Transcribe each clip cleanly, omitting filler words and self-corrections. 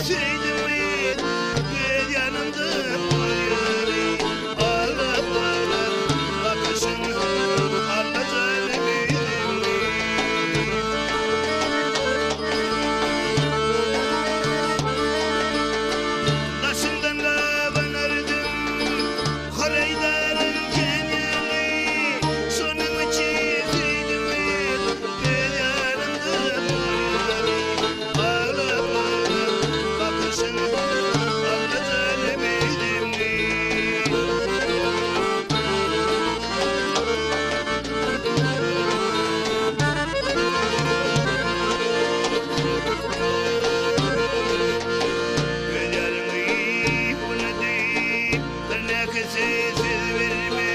Sevdiğim gel yanımda koyarım. Ağlap ağlap bakışın anlatabilirim. Taşından kabanardım Koraydar'ın kenarı. Sonumu çizdim gel yanımda koyarım. Ağlap ağlap bakışın anlatabilirim. Gözlerimi bunadı, tırnakası söz verme.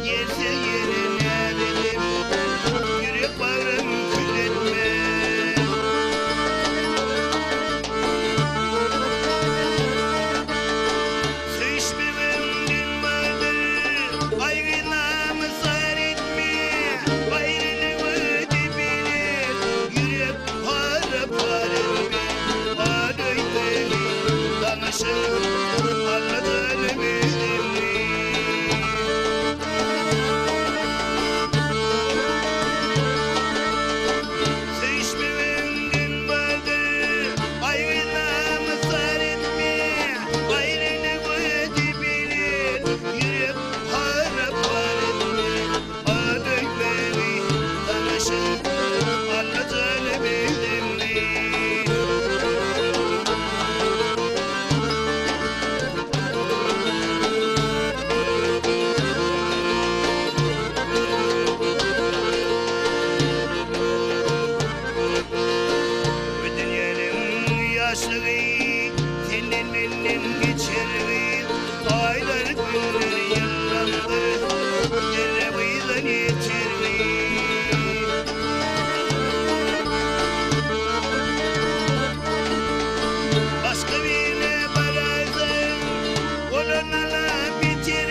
Yerse yerine dedim, yürek bağrım külletme. Sevişmemem din vardır, ayrına mısar etme. Ayrılığı dibine, yürek harap harap. Ağrı beni, danışın, anlatabilirim. Sevişmemem din vardır, ayrına mısar etme. Ayrılığı dibine, yürek harap harap. Ağrı beni, danışın, anlatabilirim. Bu dünyanın yaşlığı senden benden geçer. Aylar günler yıllandı, yere bıyıdan geçer. Başka birine vararsan olanlarla biter.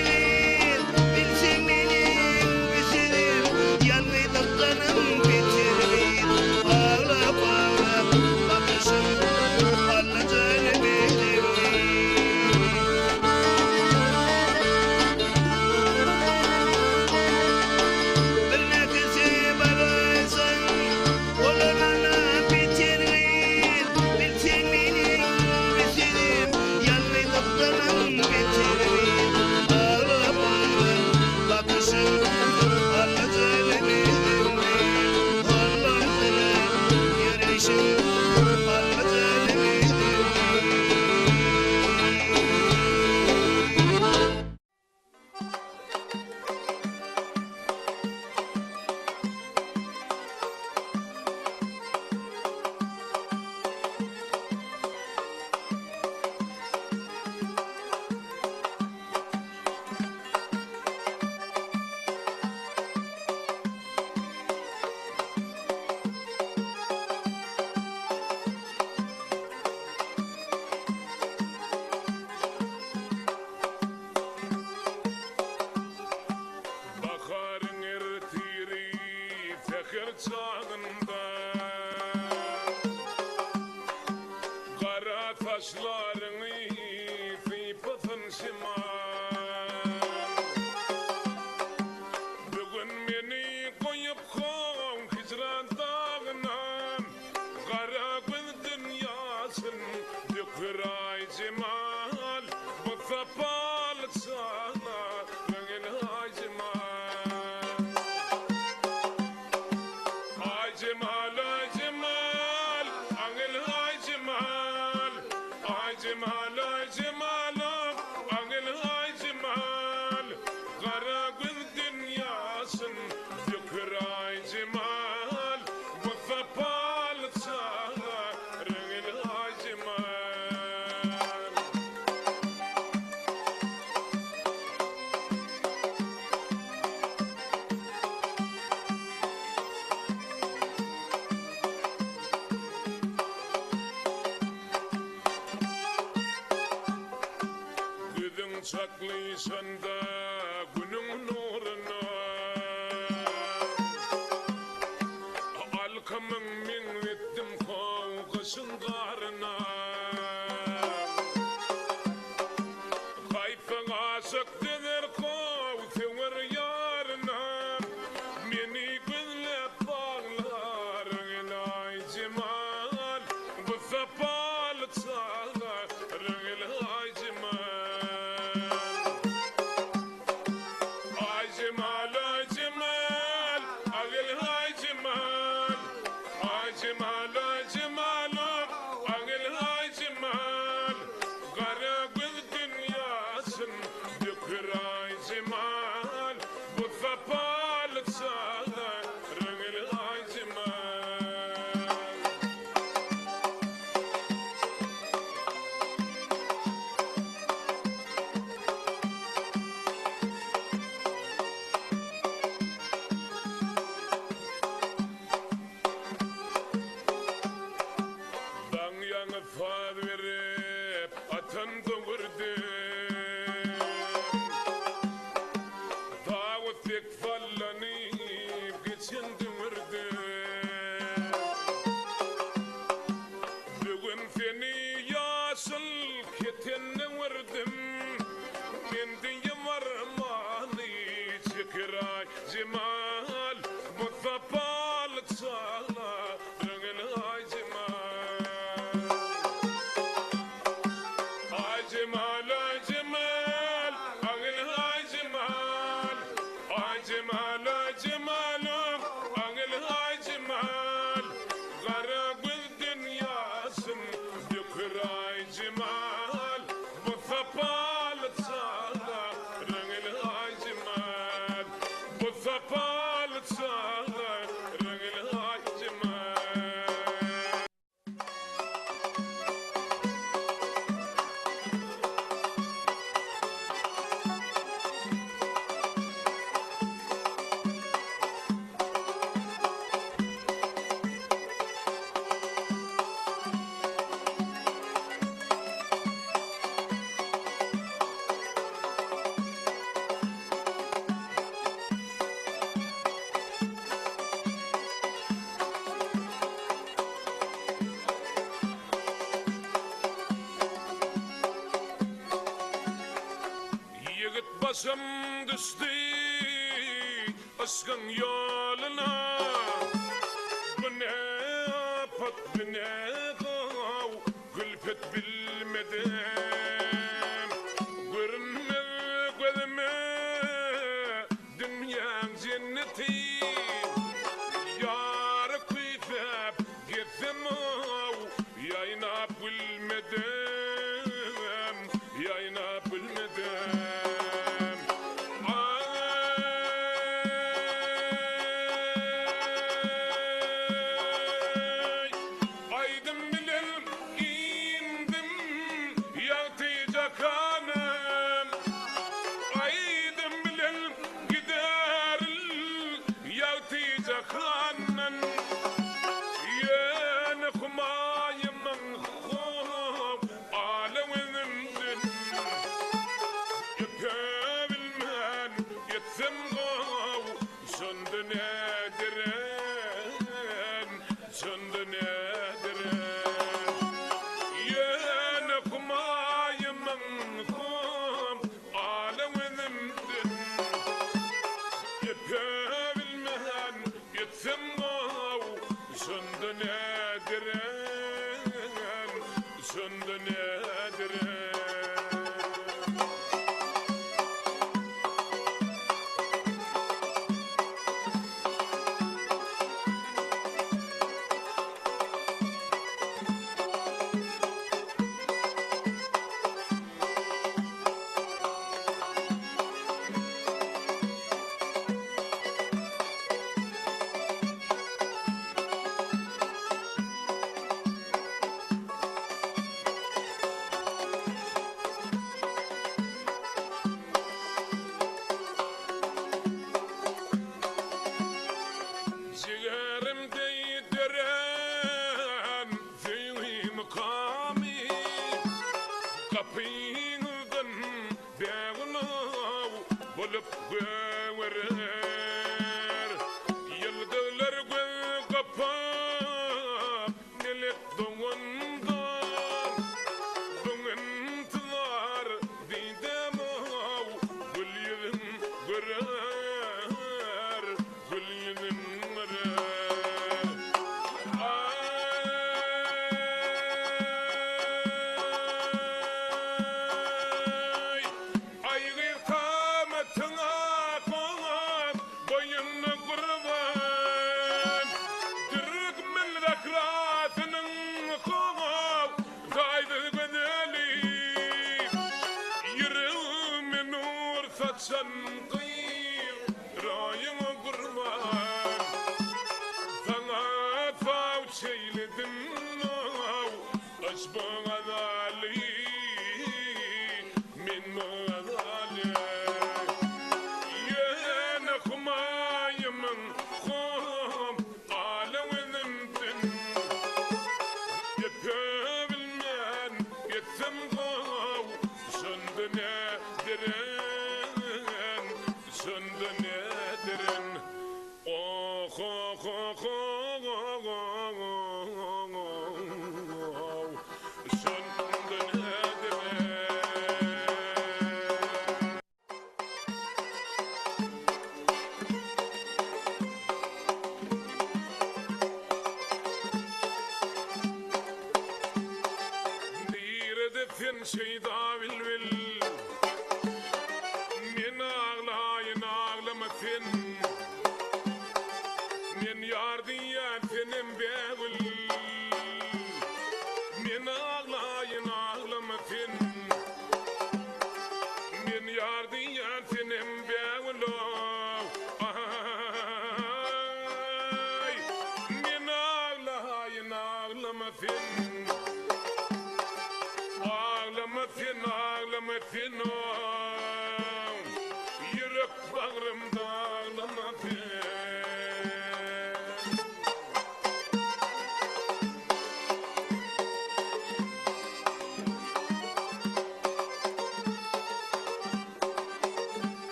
Bilsen benim güzelim yanmaydıklarım biter. Ağlap ağlap bakışın anlatabilirim. Tırnakası vararsan olanlarla biter. Bilsen benim güzelim yanmaydıklarım biter. Ağlap ağlap bakışın anlatabilirim. Allah'ına yürüyüşün anlatabilirim. Baharın ertiri teker çağında, kara taşlarını fipatın şimal. Bugün beni koyup kov hicran dağına, kara gün dünyasın dökür ay cemal. Bu tapal sana rengin ay cemal. Ay cemal, ay cemal, angel ay cemal. Ay cemal, ay cemal, angel ay cemal. Kara gün dünyasın dökür ay cemal. Bu tapal sana rengin ay cemal. Saklıysan da günün nuruna, alkamın min ettim kavgasın karına. Başım düştü aşkın yoluna. Bu ne apat, bu ne gav, gülfet bilmedim. Görünmez gözüme dünyanın cenneti. Yar kuyfep gitsem av, yaynap bilmedim, yaynap bilmedim.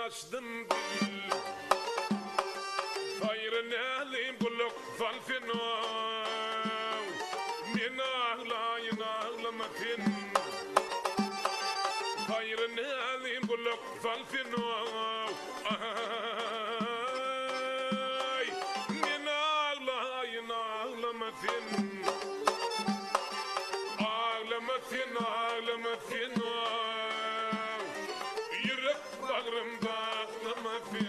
Açtım dil Fire Nelly Bullock Falfino Minagla Yanagla Matin Fire Nelly Bullock Falfino Minagla Yanagla Matin Agla Matin Yürek bağrımda Matin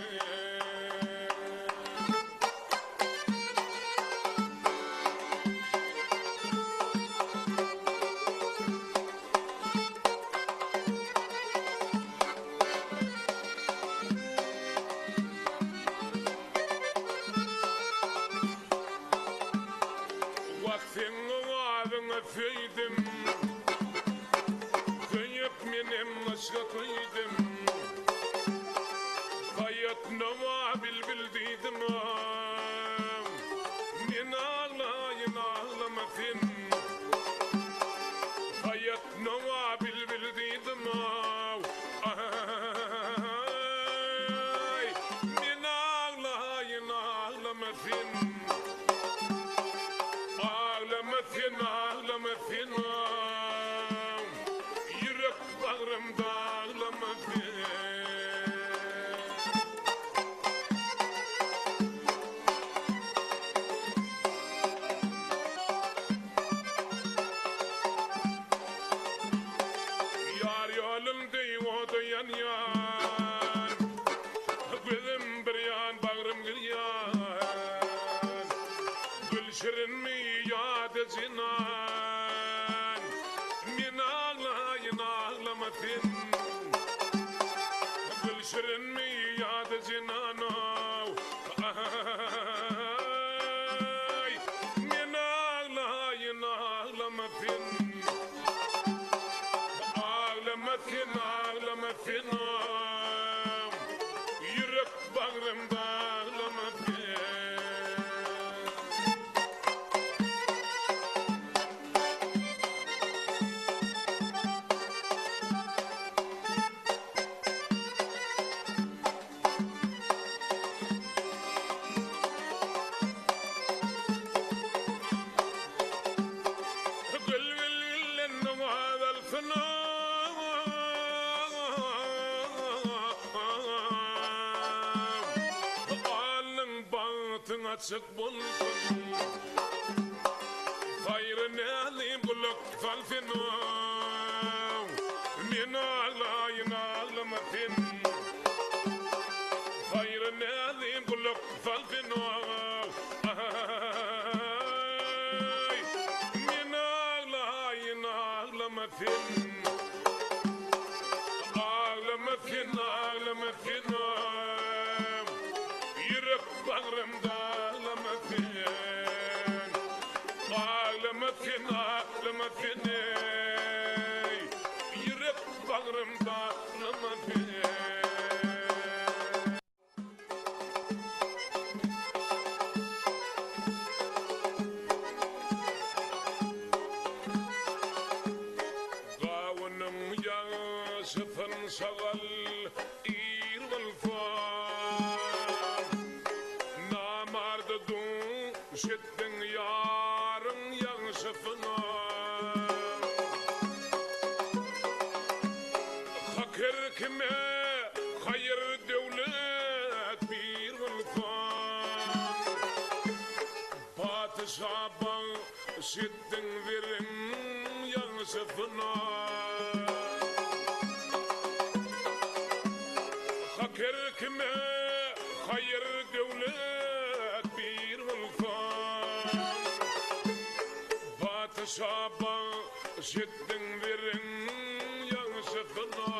Vaktin ağabeyine feydim Kıyıp benim aşka kıydım Kayıt nova bilbil deydim Men ağlayın ağlamasın Kayıt nova bilbil deydim Ay Men ağlayın ağlamasın Ağlamasın Yürek bağrımda ağlamasın Yar yolumda yoğdu yan Gözüm bir yan bağrım bir yan Gülşirin mi yad zinan Men ağlayın ağlamasın Gülşirin mi yad zinan Ay Men ağlayın ağlamasın Ağlamasın Yürek bağrımda ağlamasın Açık bulsun Hayrın elim buluk falfinu Men ağlayın ağlamasın Hayrın elim buluk falfinu Ay Men ağlayın ağlamasın Ağlamasın Yürek bağrımda Ağlamasın Yürek bağrımda ağlamasın Gavunum yaşıfın sağal İrval fan Namarda dun şettin yarın yaşıfına Hakir kime hayır devlet bir vulkan Padişah'a şettin verin yaşıfına Hakir kime hayır devlet bir vulkan Padişah'a şettin verin yaşıfına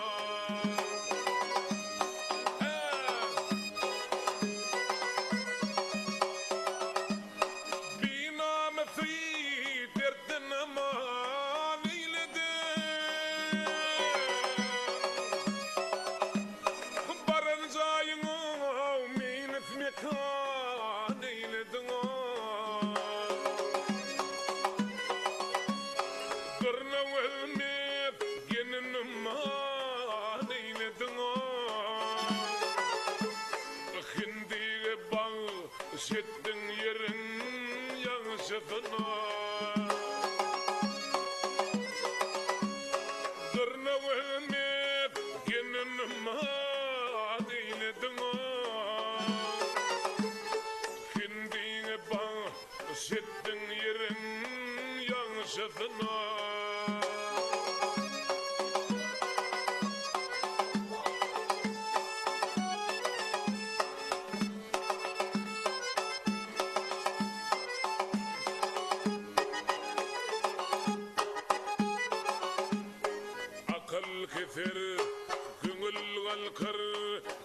Binamı fiydirdin aman eyledin Barıncayın o minif mekan eyledin Durna ölmep geninim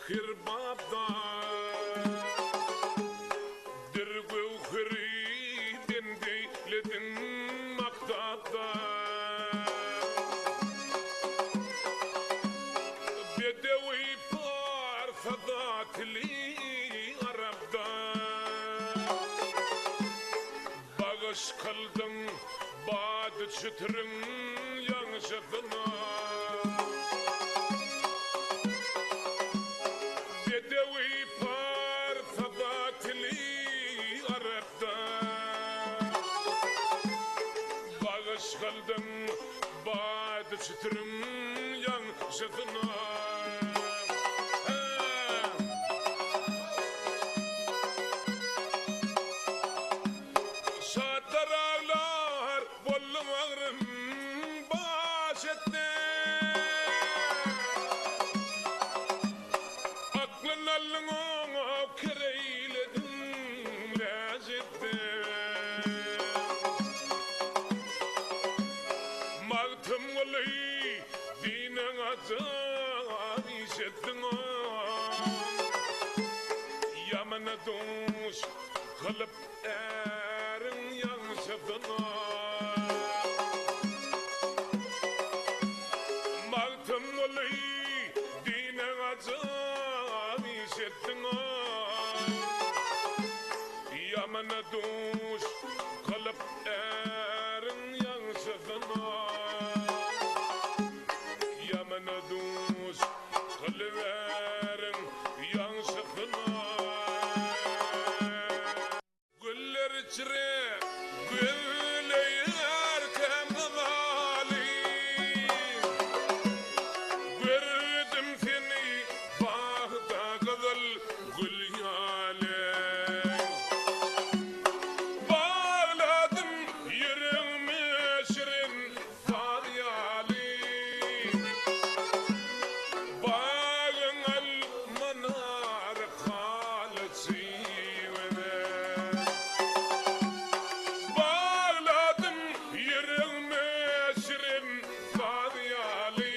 kirbabda dirgöw khridin deyledin maktabda bedewi par fadatli arabda bagış kıldım bad çıtırın yanışıdına bedewi par fadatli arabda bagış kıldım bad çıtırın yanışıdına Satarağlar bollumağrım baş etti Aklın allın onu kereyledin lezetti Mağtım olayı dinen azam işettin Yamana duş kılıp erin yansıdına Mağtım olayı dinen azam işettin Yamana duş kılıp erin yansıdına Yamana duş kılıp erin yansıdına Güller içre güller kemali Gördüm seni bahta kızıl gül yale Bağladım yüreğime şirin faryali Bağın almanar kalısı Bağladım yüreğime şirin faryali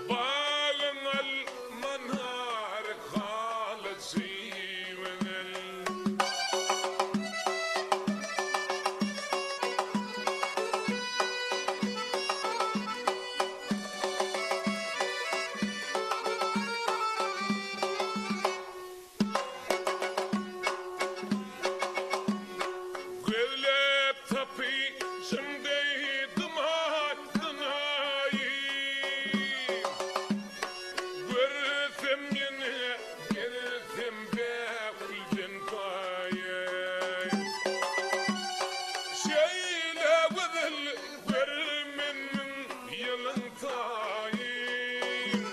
Bağın almanar kalısı Güllep tapı şimdi dumanına Görsem yine gelsem bekulden paye Şeyle güzel görmenin yılın tayin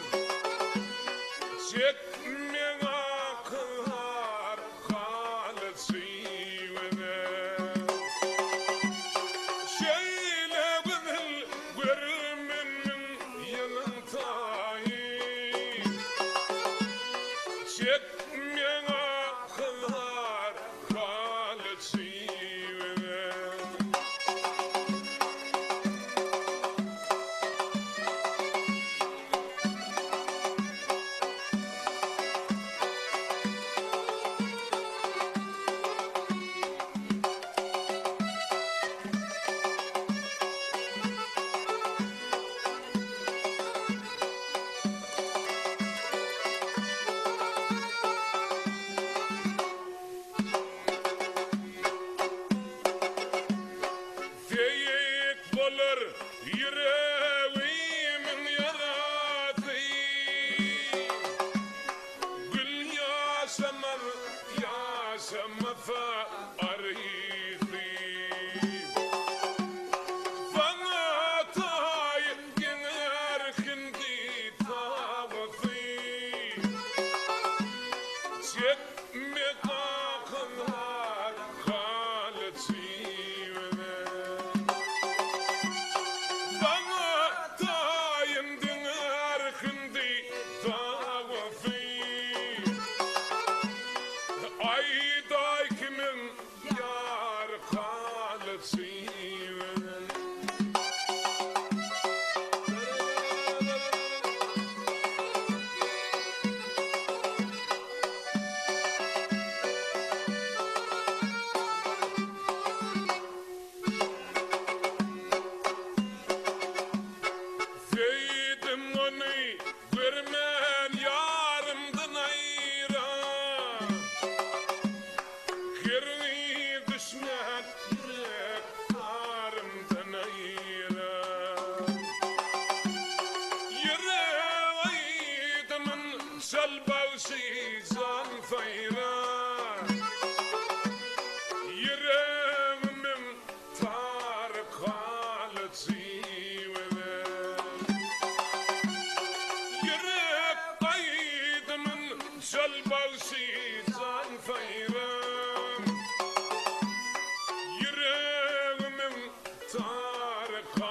Çekmen akıllar kalısı Şeyle güzel görmenin yılın tayin Çekmen akıllar kalısı Feyik bolur yüreğimin yarası Gül yaşamar yaşamasa arıysı Bana tayip gener hindi tavası Çekme akıllar kalısı Bana tayındın arkindi tavafı Ayda Salbausi zan fayra Yüreğimin tarikalısı Yürek kaydımın salbausi zan fayra Yüreğimin tarikalısı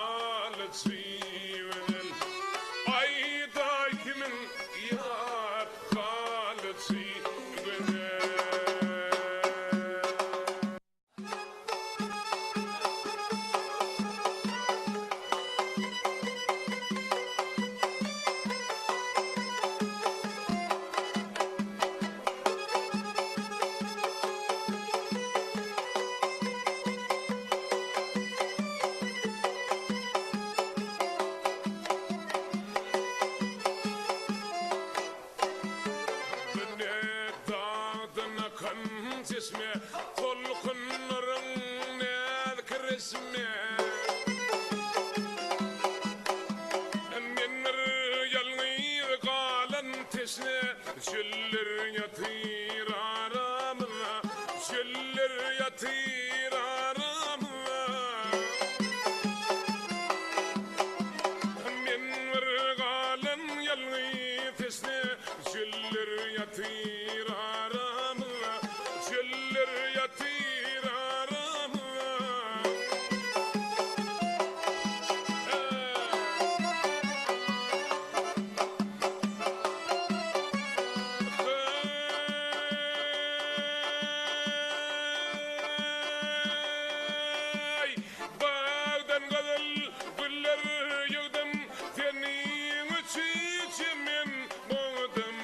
Aydakimin yar kalısı Ismi tolkunların nedir ismi Minir yalnız kalan tesne Şüller yatır aramına Şüller yatır aramına Minir kalan yalnız tesne Şüller yatır aramına Şüller yatır aramına Bağdan kadar güller yığdım Senin çiçemin boğdum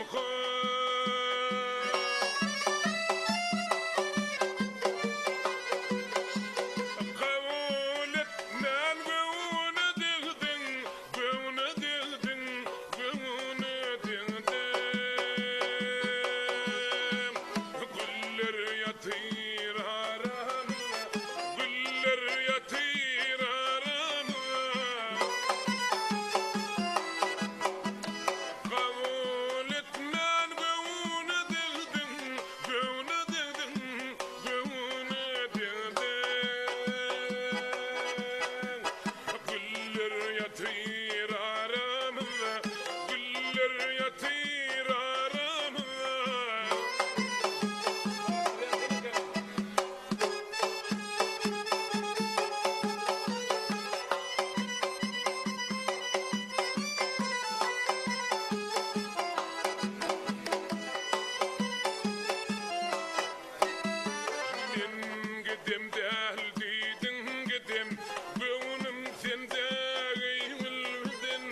Kabul etmen göğünü dildin Göğünü dildin Göğünü dildin Güller yatır aramına Güller yatır aramına Kabul etmen göğünü dildin Göğünü dildin Göğünü dildin Güller yatır aramına Güller yatır aramına Ben gidem deldiydin gidem Göğünüm sende eğildin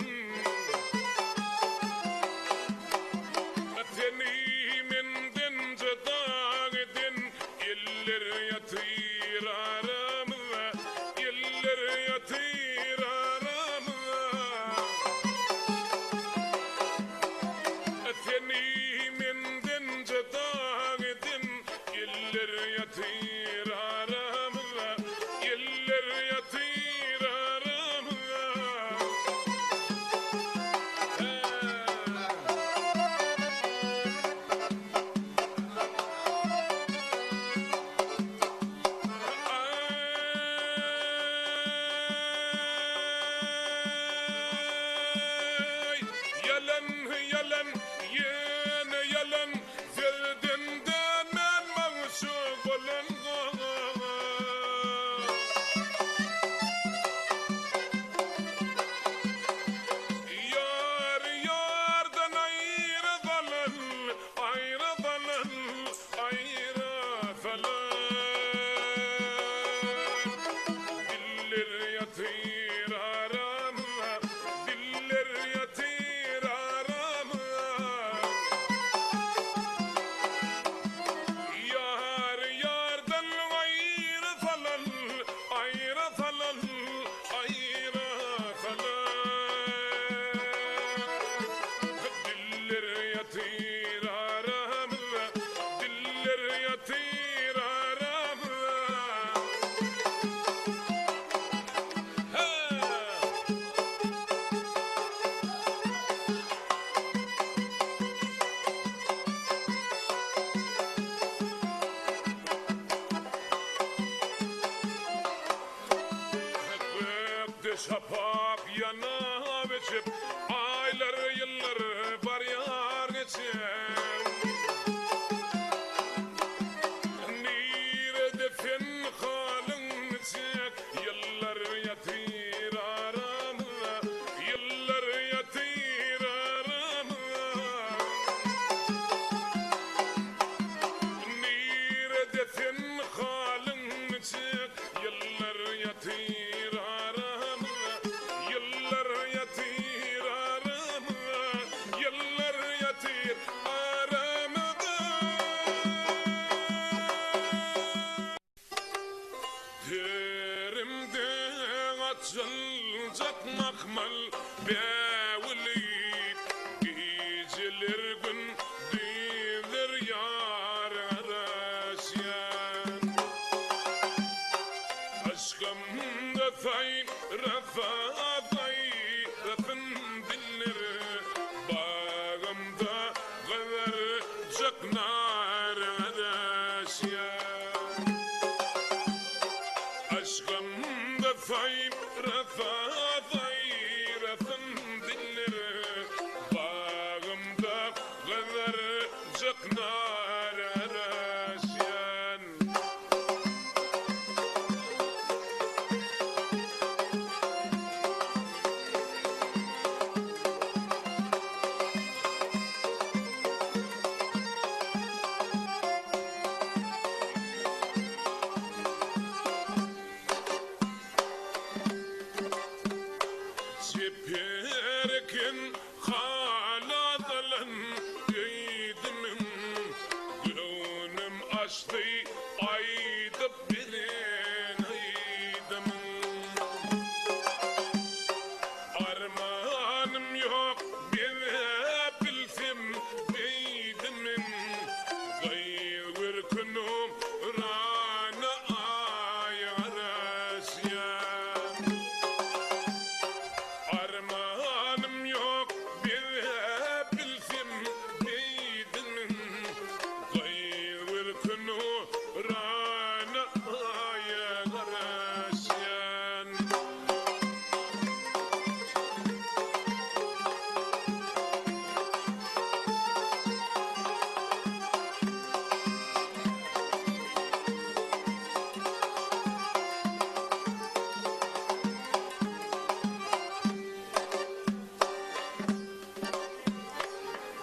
şapap yana biçip aylar yıllar var yar geçer. Nire defen halın çek yıllar yatır aramda, yıllar yatır aramda. Nire defen halın çek yıllar yatır aramda, yıllar yatır aramda, yıllar yatır aramda. Terimde açılacak makmal bevliyip geceler gündüzler yar arasyan. Aşkımda fay rafın dilleri bağımda kadar caknar arasyan. Aşkımda fayr rafın dilleri bağımda kadar caknar arasyan. Çeperken haladalan giydimin gönlüm açtı aydıp bilen aydımin. Armanım yok bir bilsem beydimin gayrı günüm rana ayarasyan. Armanım yok bir bilsem beydimin gayrı günü rana ayarasyan.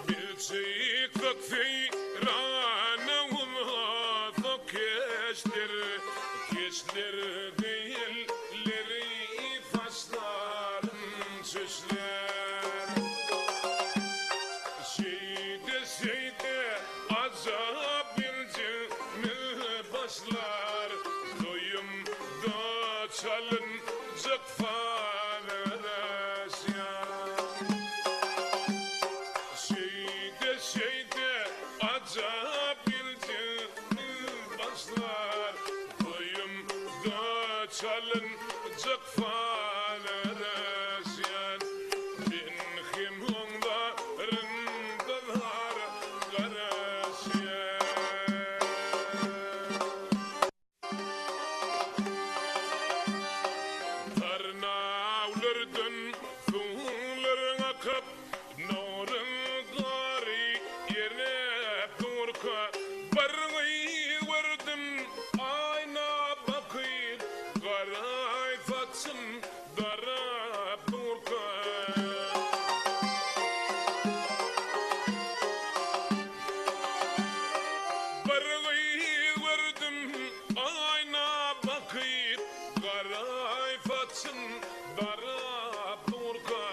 Bilseyik vakfi rana umata keşler değilleri fasların süsler. Şeyde azap bilcimi başlar, doyumda çalınacak faverasyan. Şeyde acaba bildiğini başlar, doyumda çalınacak falerasyan. Bin himhonlarındalar garasyan. Tarnavlardan suların akıp nurun gari yere durka bargı verdim ayna bakıp garay fatsın darab durka. Bargı verdim ayna bakıp garay fatsın darab durka.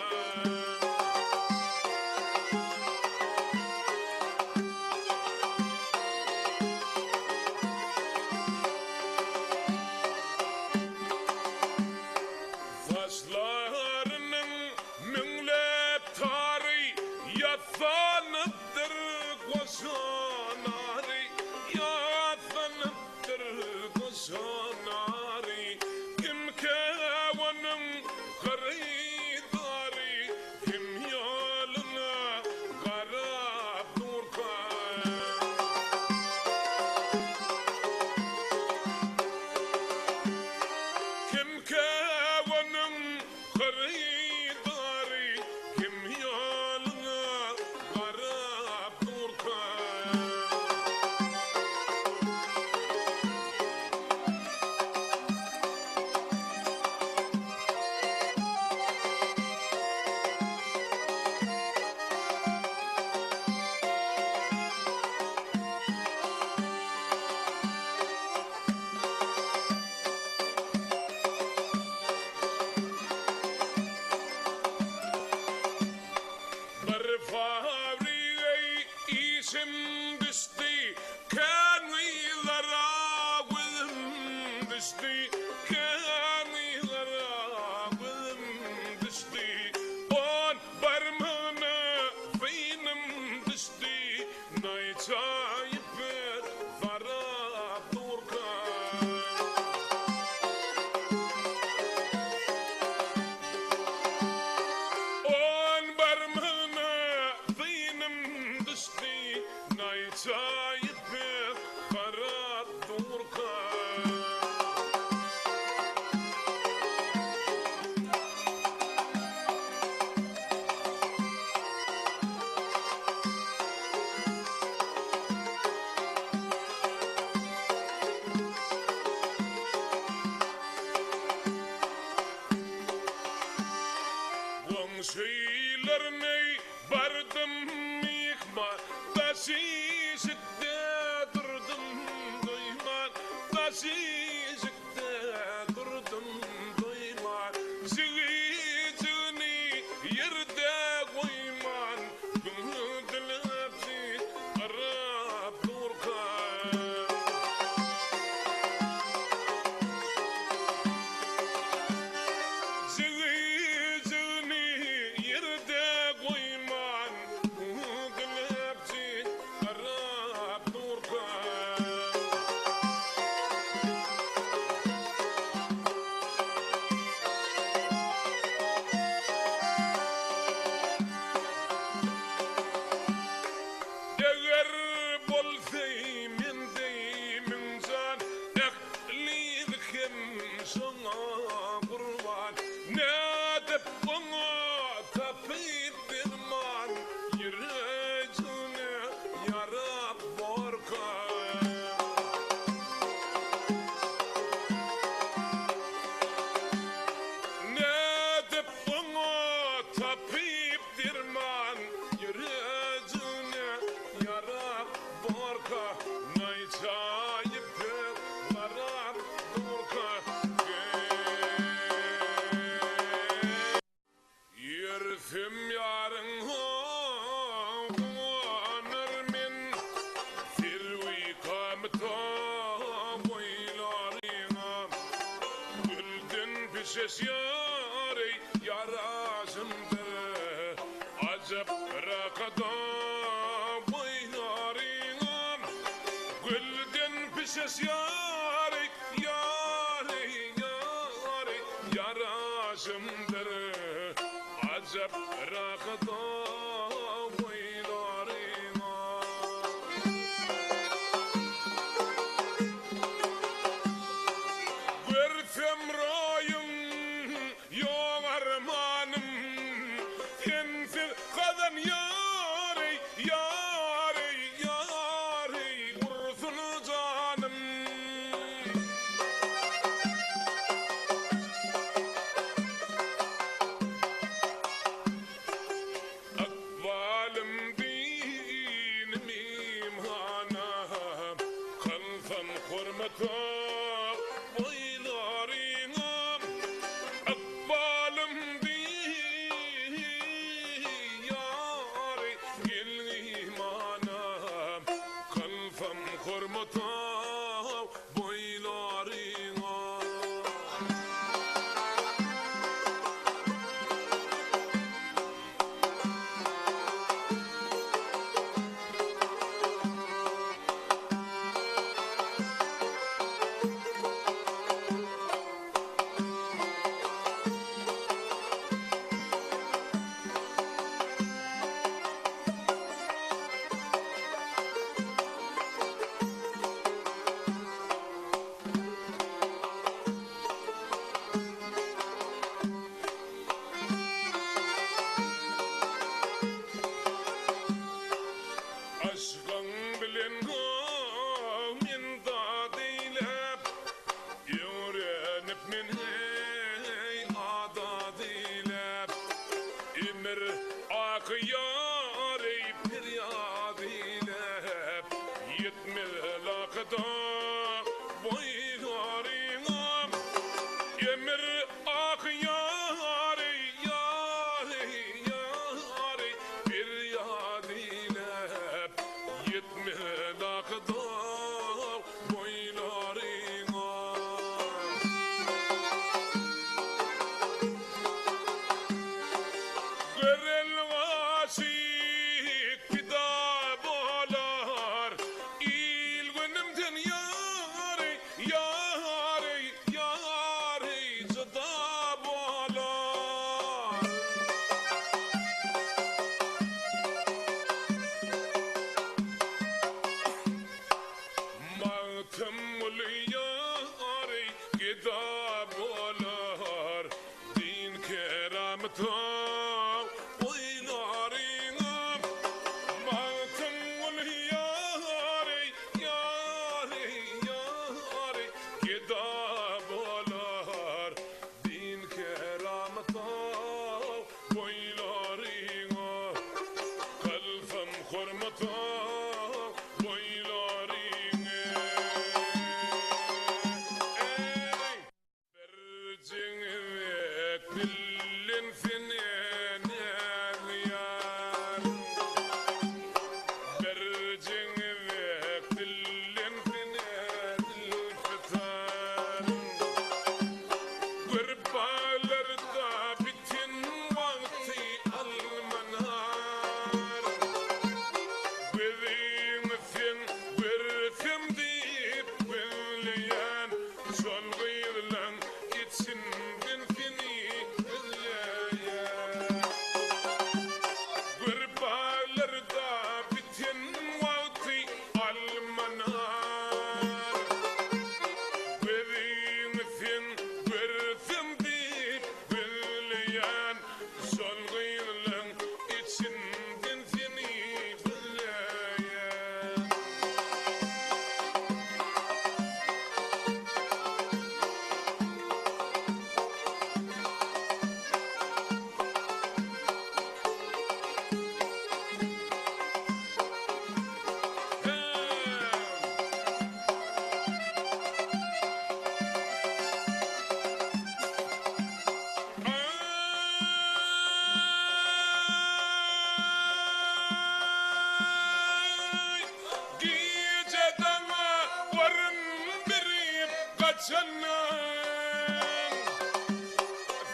Faslarının münlet tari yatsanıptır koşanari, yatsanıptır koşanari. Kim kevanın karidari, kim yoluna garab durka. Kim kevanın düştü nayçayıp varap durkan. On barmağına dıyınım düştü nayçayıp varap durkan. Şeylerine vardım yıkma taşı şıkta durdum duyma taşı şıkta durdum duyma zıgıcını yerde koyman gönlümde arap durkan. Yürüfüm yarın hoğanır min Firvi kamıta boylarına Güldün pişes yâri yarasımdır Acep rakada boylarına Güldün pişes yâri yarasımdır Acep rakada boylarına Görsem rayım yok armanım Sensiz kadan yâri vursun canım Akbalim dinim imhanam Kalsam hürmete boylarına Akbalim diyar gelmem hormata boylarine bercingek dillin finen yar bercingek dillin finen fetar gurbalarda bitin vakti almanar Within within deyip bilyen sol gıyırlan içinden fini bilyen Gırbalarda bitin vakti almanar Within deyip bilyen sol gıyırlan içinden fini bilyen Geceden varın birip kaçanın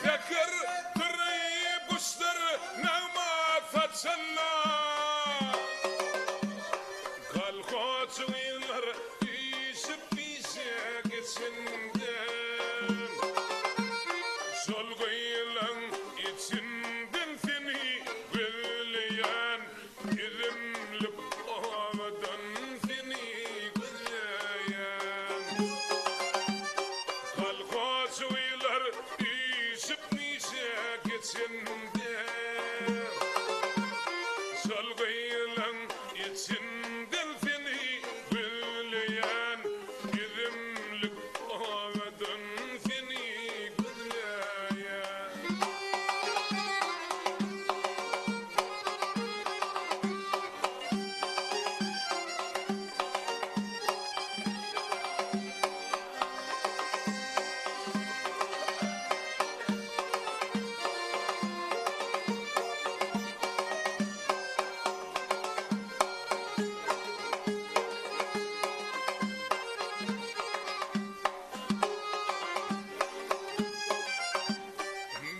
Fikir kırıp kuşlar nama saçanlar Kalkoçun yıllar işip işe geçinden Sol kıyılan içinden seni bilyen Gizimlik olmadan seni bilyen Kalkoçun yıllar işip işe geçinden Sol kıyılan içinden seni bilyen Gizimlik olmadan seni bilyen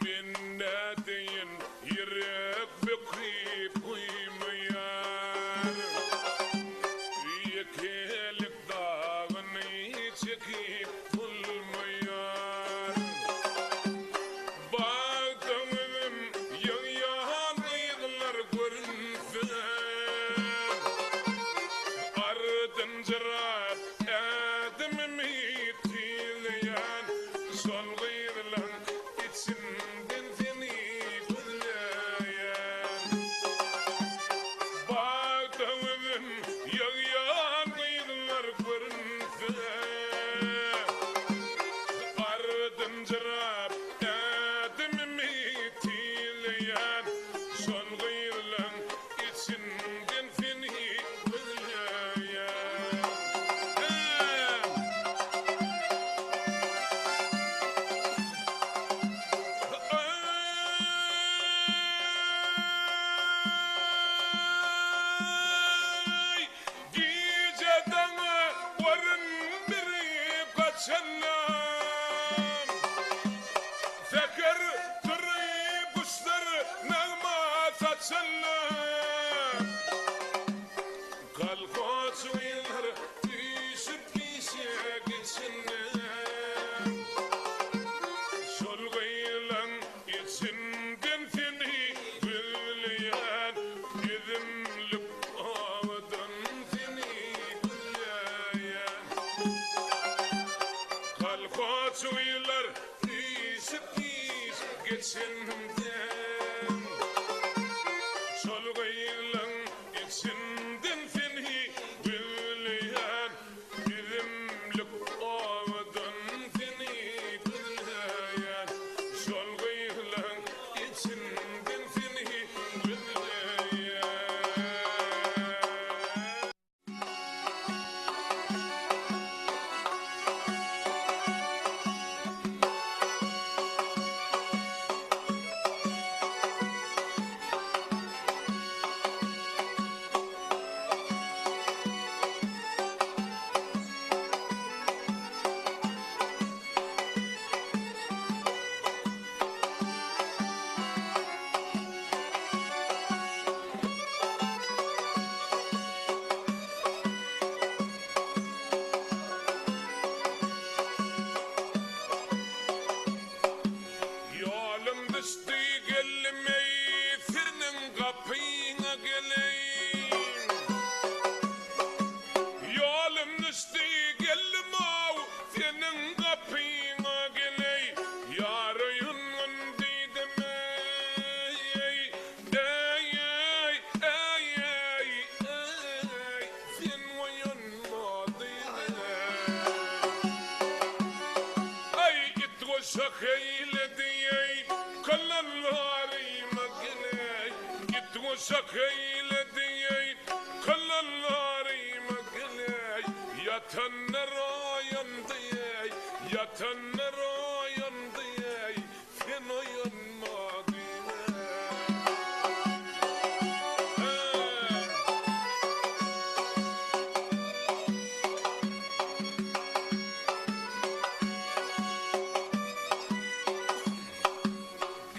Binnedeyin yürek bekrip uymuyar Yekelik dağını çekip bulmuyar Bağdağım yağyan yıllar görünsen Ardın cırat edimimi tileyen Son gıyırlan içinden seni bilyen Bağdağım yağyan yıllar görünsen Ardın cırat edimimi tileyen Son gıyırlan içinden seni bilyen Ay, geceden varın birip kaçanlar Fikir kırıp kuşlar nağma saçanlar Kalkoçun yıllar düşüp işe geçinler Sol kıyılan içinden seni bilyen Gizimlik olmadan seni bilyen Kalkoçun yıllar düşüp işe geçinden Sol kıyılan içinden seni bilyen Gizimlik olmadan seni bilyen Sol kıyılan içinden seni bilyen uşak eyledi ey kalanları makiney git uşak eyledi ey kalanları makiney yatanlar uyandı ey yatanlar uyandı ey sen uyanmadın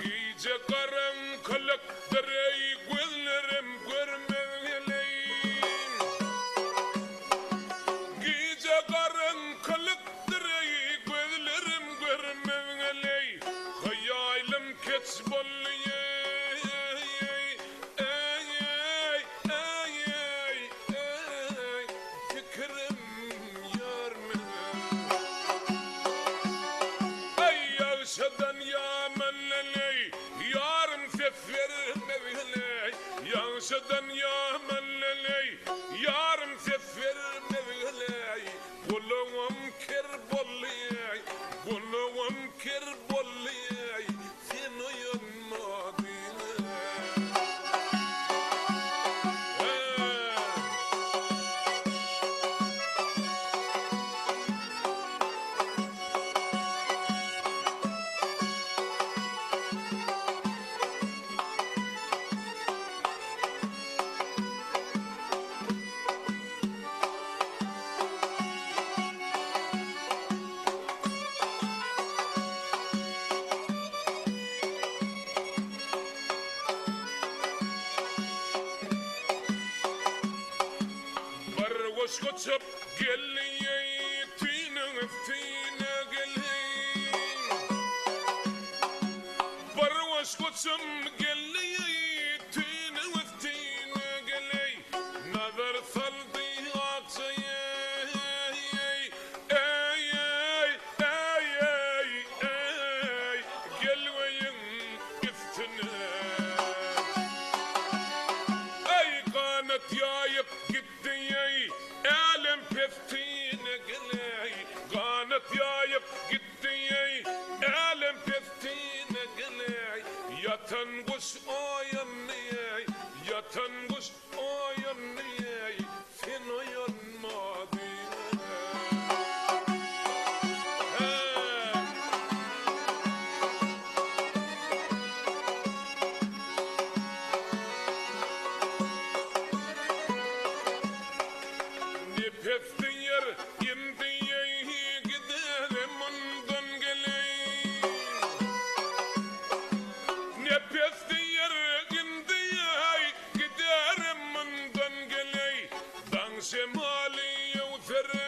gece karanlıktır ey gözlerim görmeliyim gece karanlıktır ey gözlerim görmeliyim hayalim geç bolluyor fikrim yormuyor ay yağışadan yağmallaley yarım sefer mevley yağışadan yağmallaley yarım sefer mevley kulağım kir bolley kulağım kir bolley sen uyanmadın bargoç koçup geliyey tine geleyim bargoç koçum geliyey tine geley nazar saldı aksaya gelmeyin üstüne ay kanat yayıp gitti ey elem pestine geley kanat yayıp gitti ey elem pestine geley yatan kuş oyanıyor yatan kuş oyanıyor sen uyanmadın nefesli yer indi ey giderim ondan geleyim nefesli yer indi ey giderim ondan geley dan şemali yavzere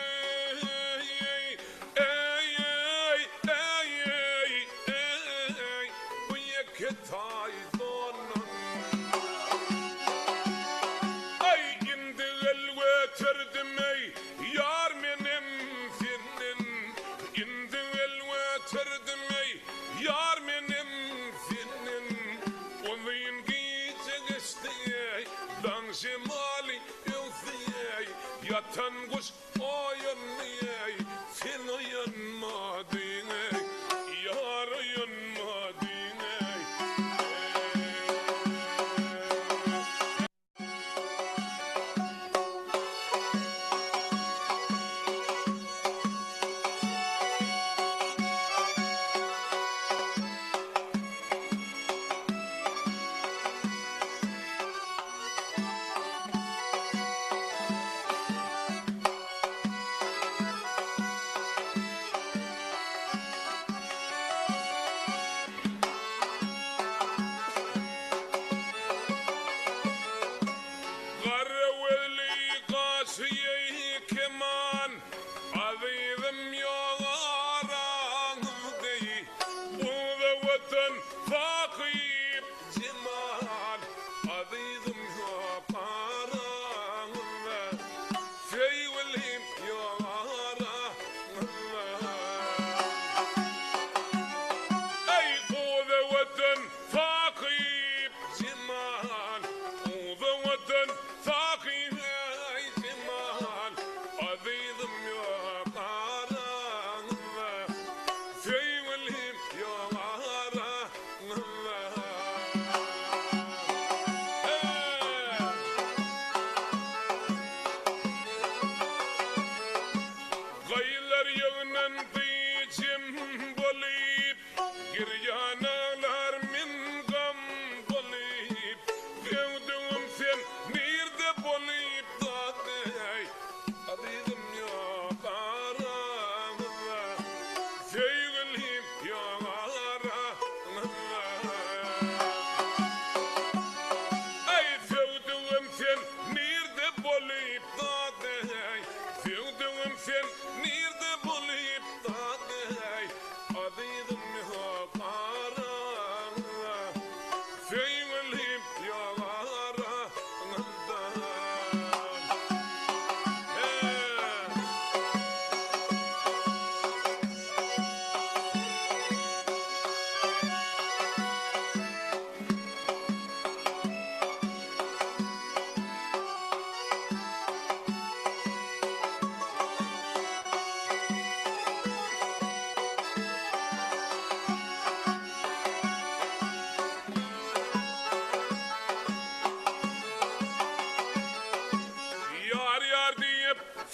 bu yeketay donan ay indi elve terdim ey yar menem senin indi elve terdim ey yar menem senin olayın gece geçti ey dan şemali yavzi ey yatan kuş uyanıyor ey sen uyanmadın ey yar uyanmadın ey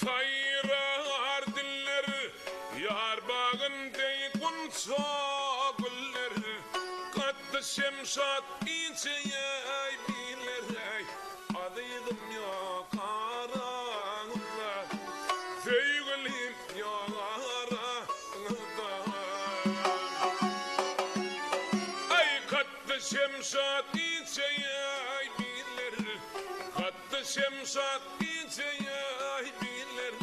sayrar diller, yar bağındey kunsa güller, kattı şemşat içeye bilir, adıydım ya karanlığa, sevgilim ya karanlığa. Ay kattı şemşat içeye bilir, kattı şemşat içeye bilir,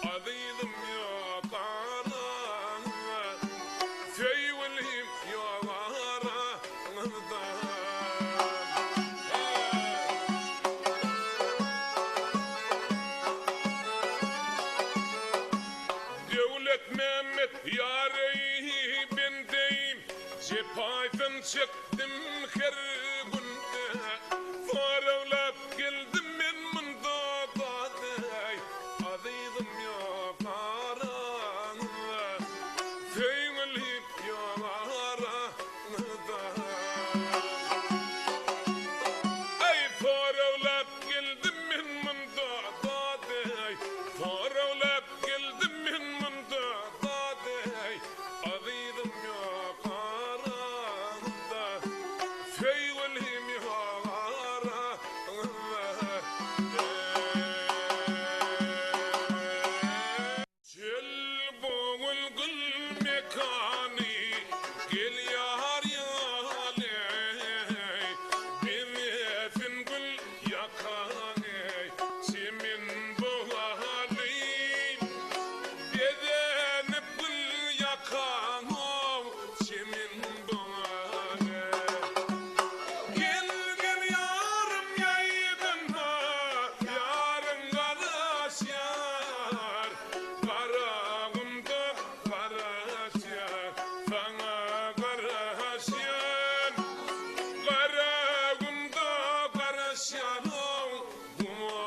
adıydım ya karanlığa, sevgilim ya karanlığa. Devlet Mehmet yareyi bendeyim, cephaydan çıktım her günde, faravlap geldim men mında daday, adıydım ya karanlığa, sevgilim ya karanlığa. Ay faravlap geldim men mında daday, faravlap geldim men mında daday, adıydım ya karanlığa, sevgilim ya karanlığa. Çel boğul gül mekani, gel yar yaley, bimefin gül yakaney, semin boğalayım, bedenip gül yakanov, semin boğalayım. Gel gel yarım yaydınma, yarım garaş yar, karağımda garaş yar, sana garaş yar, karağımda garaş yar, kuma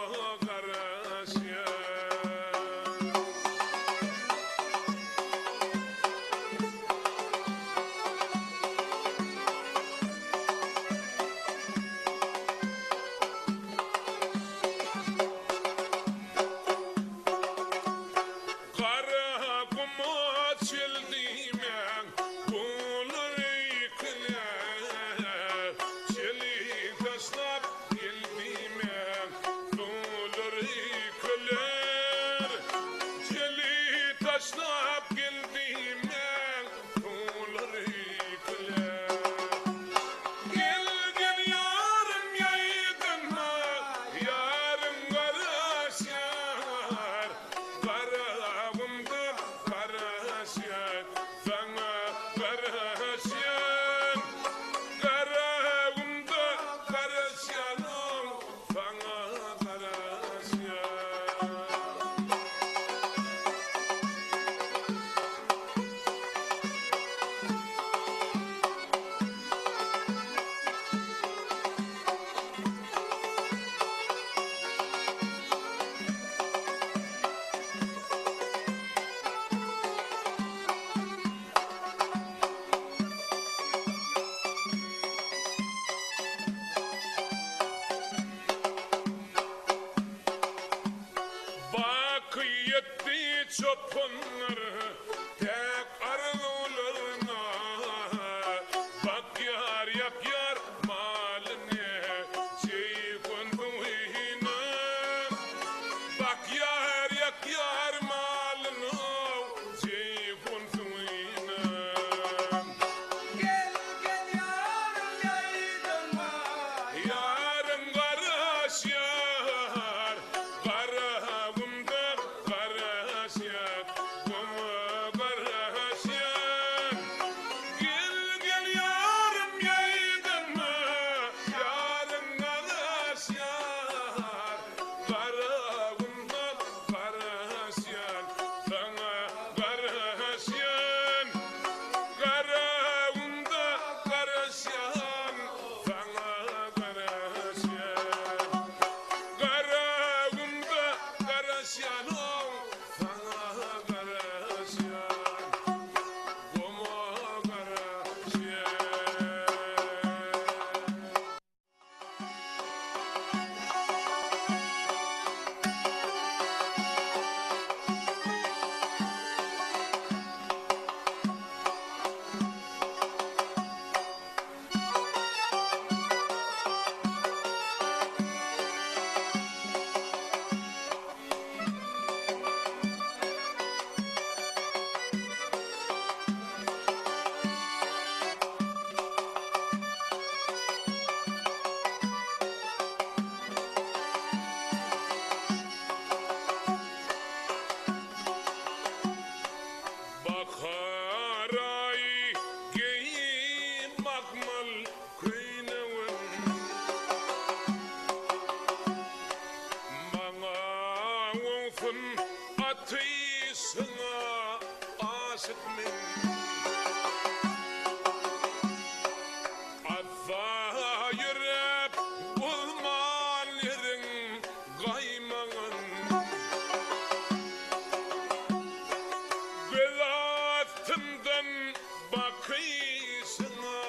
garaş yar. Kara kuma çeldimen, bulur yıkılar, çeli taşlap geldimen, bulur yıkılar, çeli taşlap geldimen, bulur yıkılar. Gel gel yarım yaydınma, yarım garaş yar, karağımda garaş yar, sana garaş yar, karağımda garaş yar, sana garaş yar. Bakıyetti çopanları tek arzularına, bak yar yak yar maline, çeykun duhine, bak yar yak yar maline, çeykun duhine. Gel gel yarım yaydınma, Yarım garaş yar, karağımda garaş yar, kuma Lütfun ateşine aşık men Azza yürüp bulman yerin gaymağın Belatından bakışına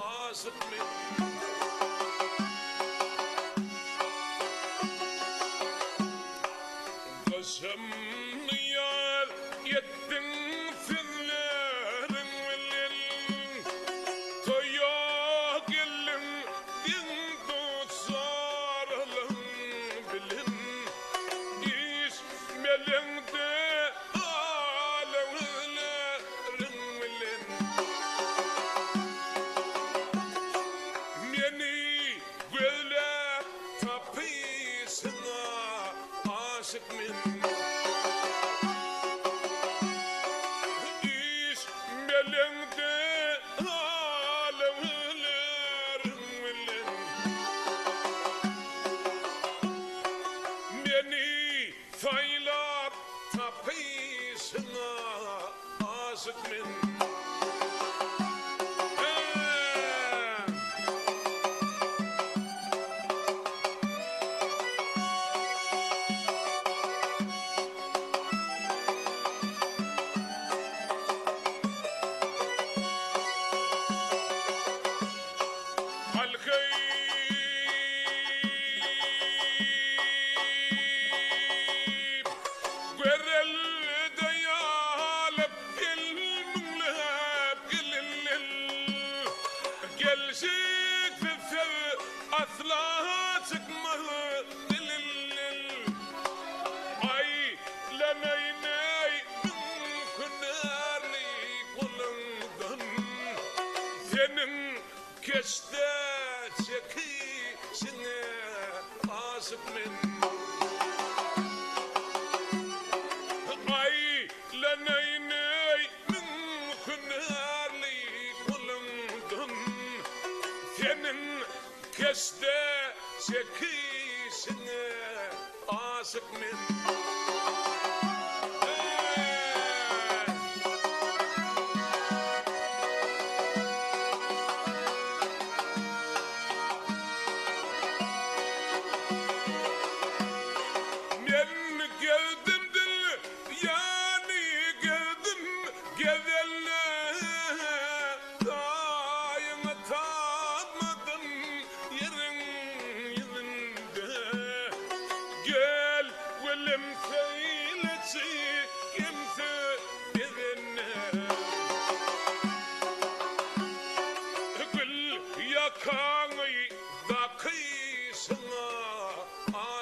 aşık men Kaşımlı yar yettin sizlerin bilin Toya gelin din dostlarım bilin İşmelinde alevlerin bilin Beni böyle tapısına aşık men İşmelinde alevlerin bilin Beni saylap tapısına aşık men Keşte çekişine aşık men Aylanay mümkün hali kulumdun Senin keşte çekişine aşık men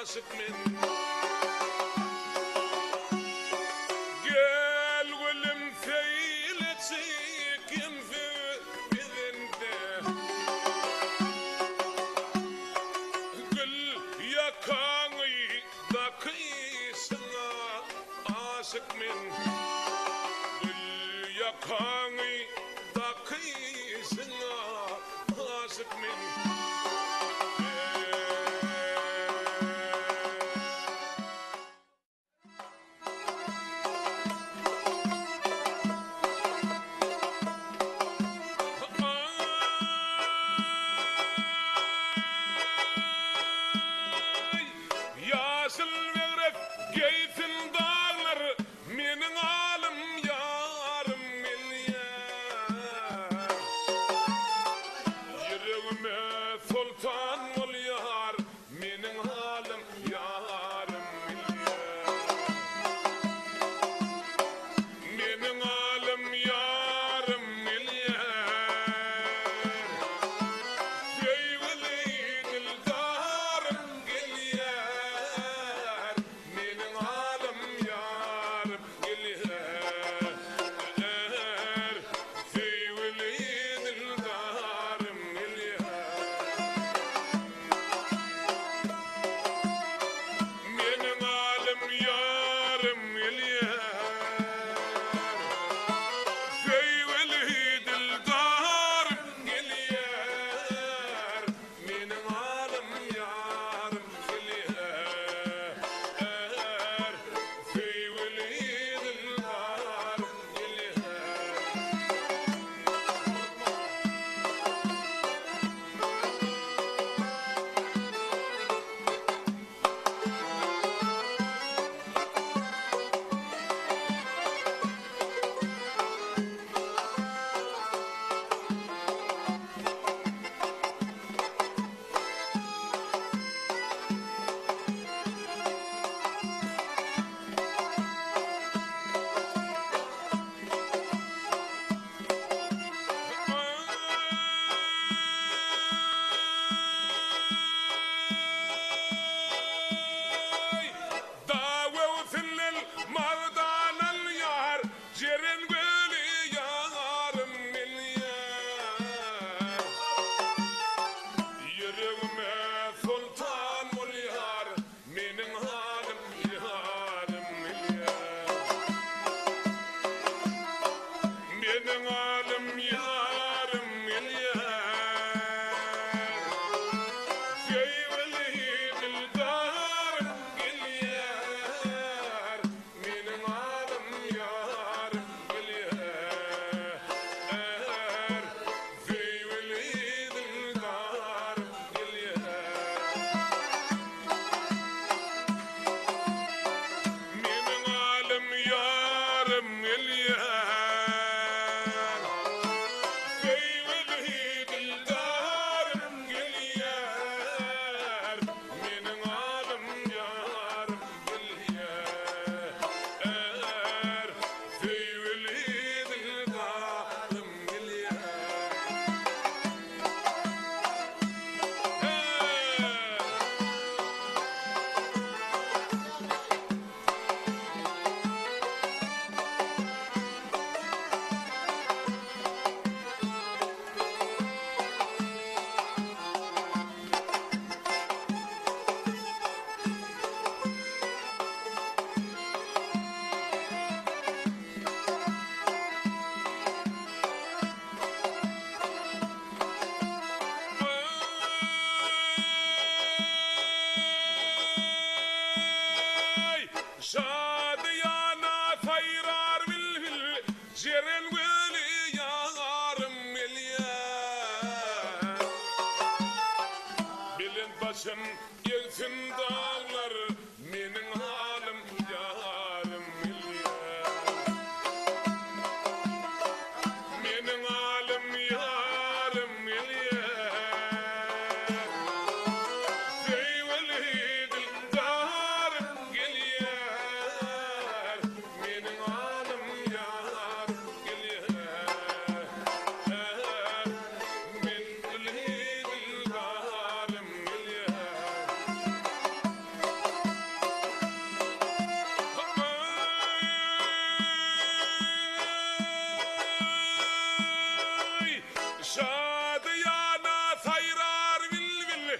aşık men Gel gülüm feyleci kimse birinde Gül yakanı da kıyısına aşık men Gül yakanı da kıyısına aşık men Sen yeksin dağlar menin halim yarım milyar. Menin halim yarım milyar. Zeyveli dildarım geliyor. Menin halim yarım geliyor. Men dildarım geliyor. Şadiyana sayrar bil bil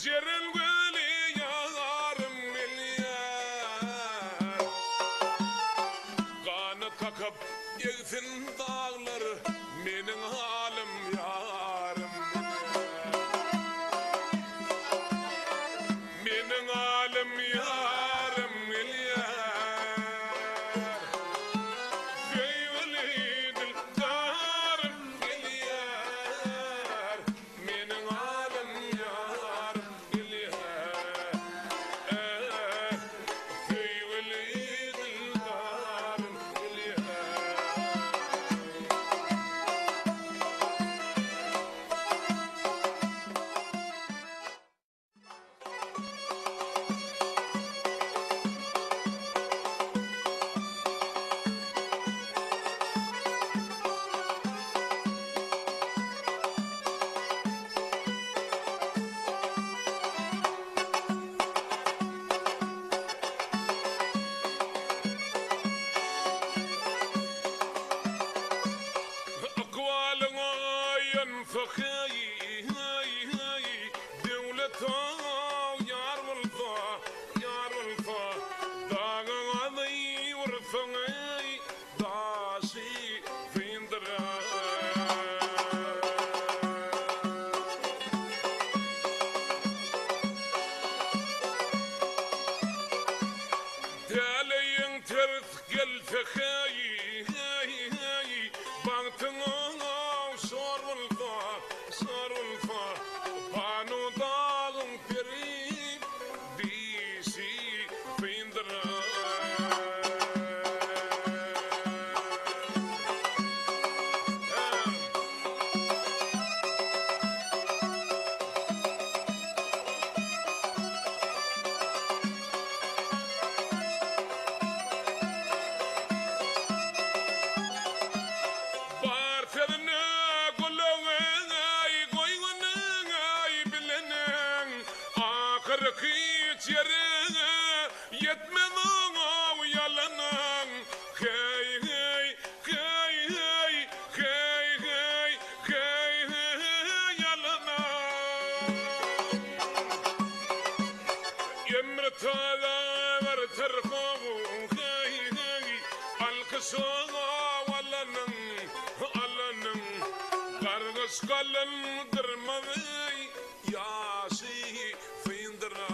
Cerin gülü yarım milyar. Kanı takıp yeksin dağlar menin halim yarım milyar. Menin halim yarım milyar. Zeyveli dildarım geliyor. Menin halim yarım geliyor. Zeyveli dildarım geliyor. أقوالنا ينفخي دولتها يار والفا داغ عضي ورفعي داشي فين درا تالين ترث قلب خاي بانتنا صار والفا بانو داغم بريد ديسي فين درا بارتدنا قلوغاي قويوناي بلنان آخر كيت يرغا يتمنى ويالنان خاي خاي خاي خاي خاي خاي خاي يالنان يمرتاغا ورترخو خاي خاي الكسوغا ولنن Kargız kalın kırmadı yası fındıra.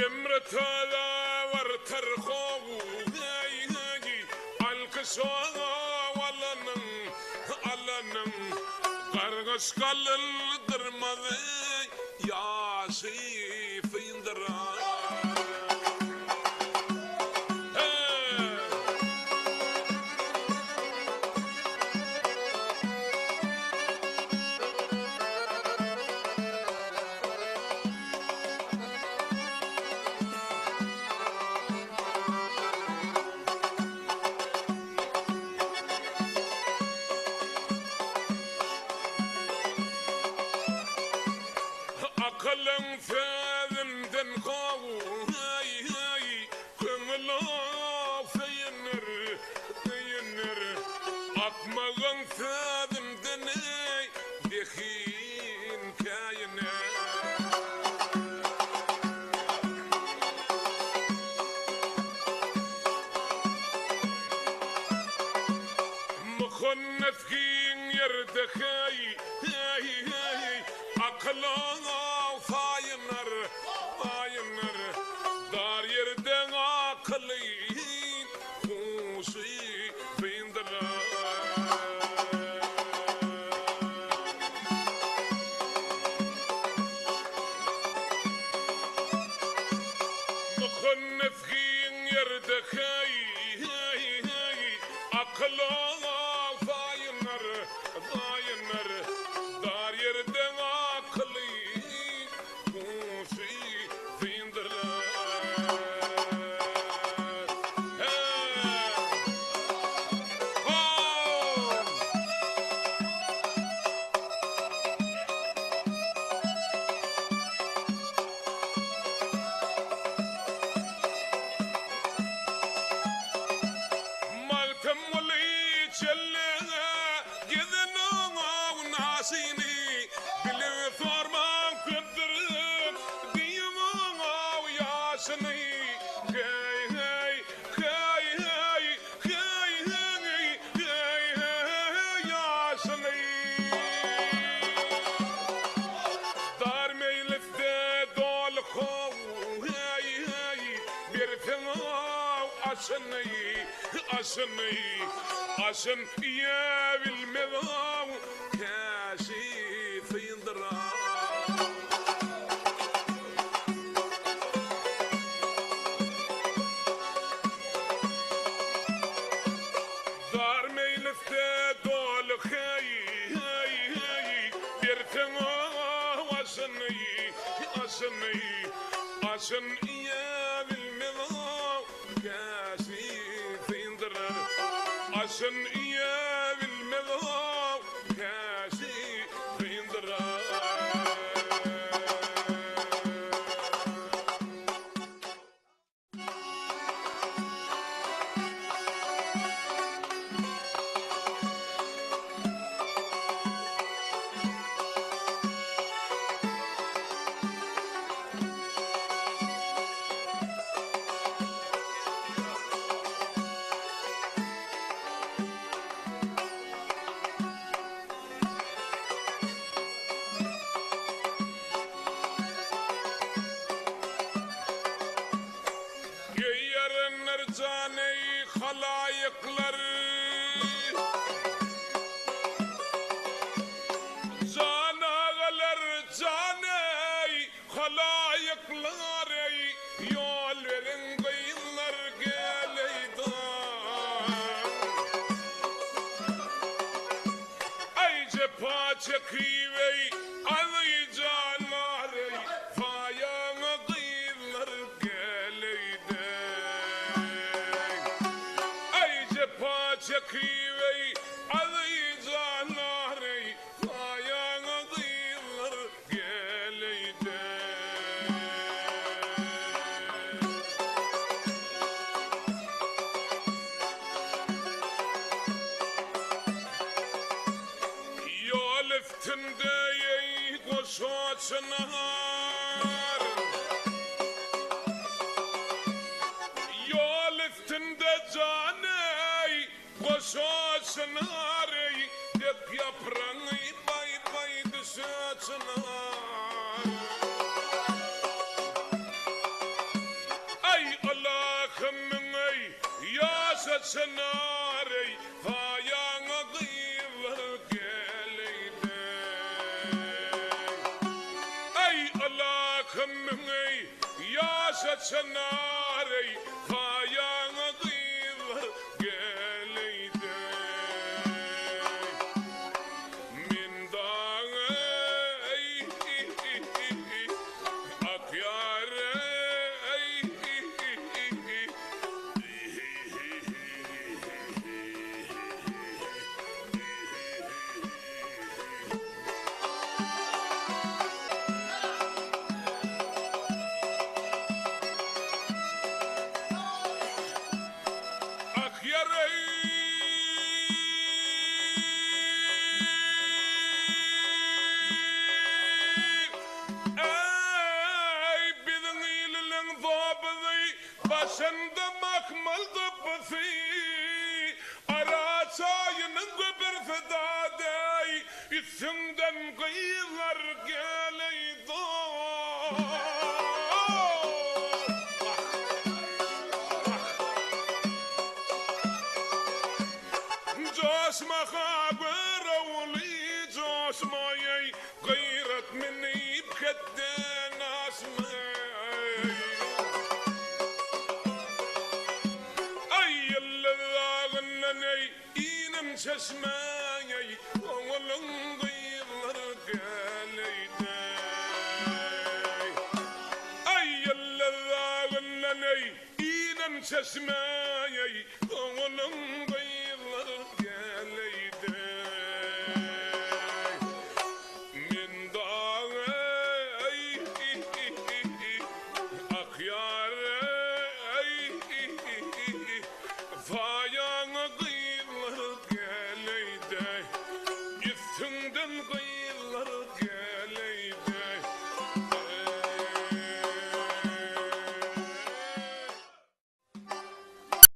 Emretada var terkoğu gaygi alkışoğa valanın alanın kargız kalın kırmadı yası fındıra. Akılın fedimden kavu kımıla feyinir akmağın fedimden dehin kayine مخنث كين يردخي akılına fayınır dar yerden akıllı kuşu yerde hey akla fayınlar dar yerde aklı kuşi zindirler عشان يا بالمضام كاشف ينضرب دار ميلفته دول خي بيرتمو عشان يا بالمضام كاشف ينضرب عشان ايام المضام كاشي بينضرب Elleney inem çeşmey oğlun kıyılar geleydi. Ay elleney inem çeşmey oğlun kıyılar geleydi.